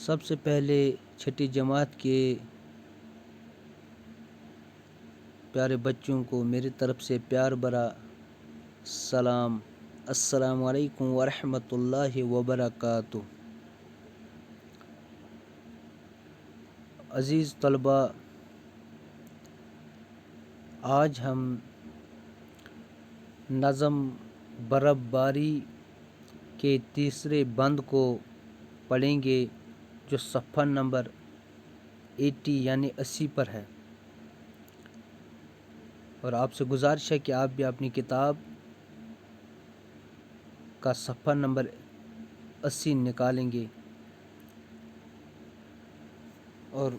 سب سے پہلے چھٹی جماعت کے پیارے بچوں کو میری طرف سے پیار بھرا سلام، السلام علیکم ورحمۃ اللہ وبرکاتہ۔ عزیز طلباء، آج ہم نظم برف-باری کے تیسرے بند کو پڑھیں گے جو صفحہ نمبر 80 یعنی 80 پر ہے، اور آپ سے گزارش ہے کہ آپ بھی اپنی کتاب کا صفحہ نمبر 80 نکالیں گے اور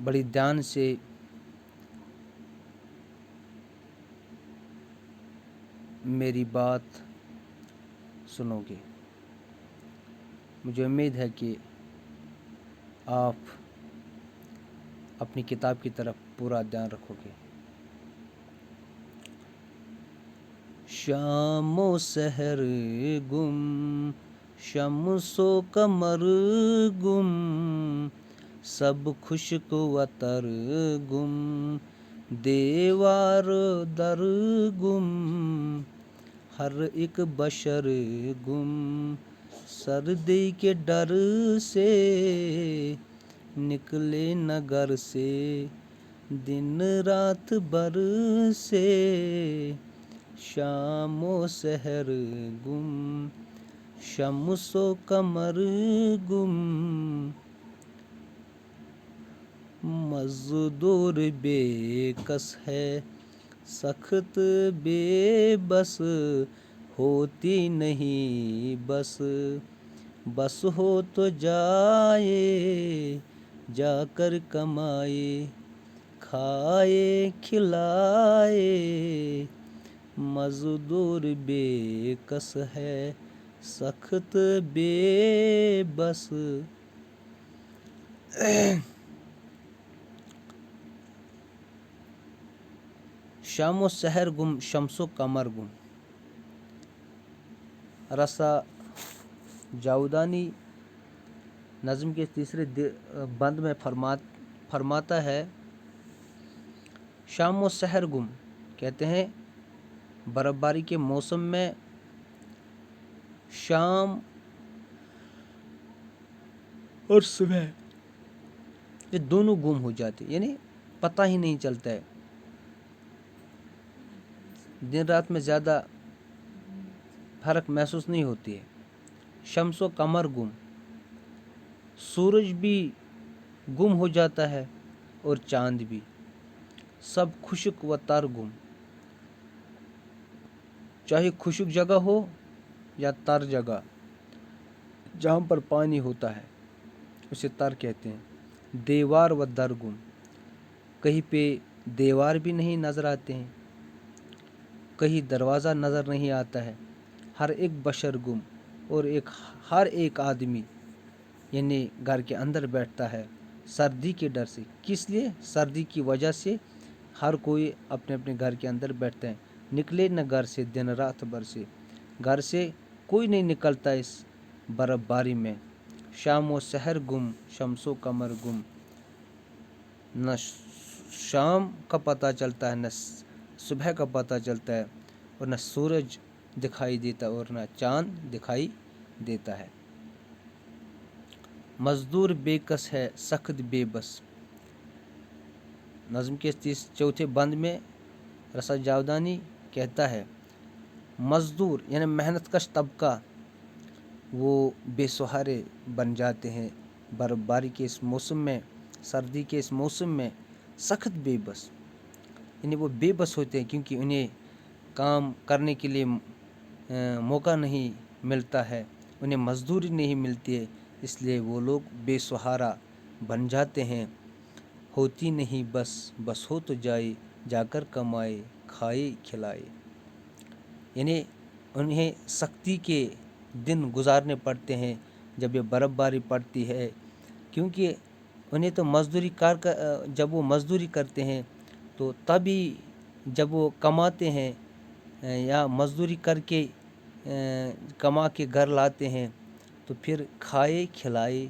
بڑی دھیان سے میری بات سنو گے۔ مجھے امید ہے کہ آپ اپنی کتاب کی طرف پورا دھیان رکھو گے۔ شام و سحر گم، شمس و قمر گم، سب خشک و تر گم، دیوار در گم، ہر ایک بشر گم، سردی کے ڈر سے نکلے نہ گھر سے، دن رات بر سے، شام و سحر گم، شمس و قمر گم، مزدور بے کس ہے سخت بے بس، ہوتی نہیں بس، بس ہو تو جائے جا کر کمائے، کھائے کھلائے، مزدور بے کس ہے سخت بے بس۔ شام و سحر گم، شمس و قمر گم۔ رسا جاودانی نظم کے تیسرے بند میں فرماتا ہے، شام و سحر گم، کہتے ہیں برف باری کے موسم میں شام اور صبح یہ دونوں گم ہو جاتے، یعنی پتہ ہی نہیں چلتا ہے، دن رات میں زیادہ فرق محسوس نہیں ہوتی ہے۔ شمس و قمر گم، سورج بھی گم ہو جاتا ہے اور چاند بھی، سب خشک و تر گم، چاہے خشک جگہ ہو یا تر جگہ، جہاں پر پانی ہوتا ہے اسے تر کہتے ہیں۔ دیوار و در گم، کہیں پہ دیوار بھی نہیں نظر آتے ہیں، کہیں دروازہ نظر نہیں آتا ہے، ہر ایک بشر گم، اور ہر ایک آدمی یعنی گھر کے اندر بیٹھتا ہے سردی کے ڈر سے۔ کس لیے؟ سردی کی وجہ سے ہر کوئی اپنے اپنے گھر کے اندر بیٹھتے ہیں، نکلے نہ گھر سے دن رات بھر سے، گھر سے کوئی نہیں نکلتا اس برف باری میں۔ شام و سحر گم، شمس و قمر گم، نہ شام کا پتہ چلتا ہے، نہ صبح کا پتہ چلتا ہے، اور نہ سورج دکھائی دیتا اور نہ چاند دکھائی دیتا ہے۔ مزدور بے کس ہے سخت بے بس۔ نظم کے چوتھے بند میں رسا جاودانی کہتا ہے، مزدور یعنی محنت کش طبقہ وہ بے سہارے بن جاتے ہیں برف باری کے اس موسم میں، سردی کے اس موسم میں، سخت بے بس، یعنی وہ بے بس ہوتے ہیں کیونکہ انہیں کام کرنے کے لیے موقع نہیں ملتا ہے، انہیں مزدوری نہیں ملتی ہے، اس لیے وہ لوگ بے سہارا بن جاتے ہیں۔ ہوتی نہیں بس، بس ہو تو جائے جا کر کمائے، کھائے کھلائے، یعنی انہیں سختی کے دن گزارنے پڑتے ہیں جب یہ برف باری پڑتی ہے، کیونکہ انہیں تو جب وہ مزدوری کرتے ہیں تو تبھی جب وہ کماتے ہیں یا مزدوری کر کے کما کے گھر لاتے ہیں تو پھر کھائے کھلائے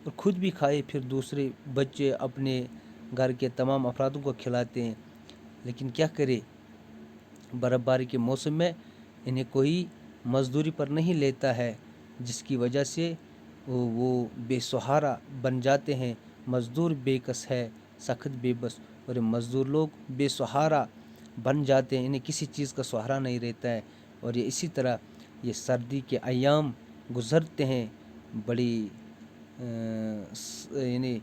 اور خود بھی کھائے، پھر دوسرے بچے اپنے گھر کے تمام افرادوں کو کھلاتے ہیں۔ لیکن کیا کرے، برف باری کے موسم میں انہیں کوئی مزدوری پر نہیں لیتا ہے، جس کی وجہ سے وہ بے سہارا بن جاتے ہیں۔ مزدور بے کس ہے سخت بے بس، اور یہ مزدور لوگ بے سہارا بن جاتے ہیں، انہیں کسی چیز کا سہارا نہیں رہتا ہے۔ اور یہ اسی طرح یہ سردی کے ایام گزرتے ہیں بڑی یعنی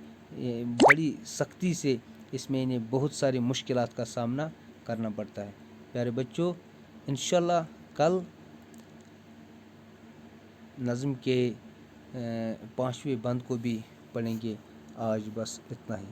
بڑی سختی سے، اس میں انہیں بہت ساری مشکلات کا سامنا کرنا پڑتا ہے۔ پیارے بچوں، انشاءاللہ کل نظم کے 5ویں بند کو بھی پڑھیں گے۔ آج بس اتنا ہی۔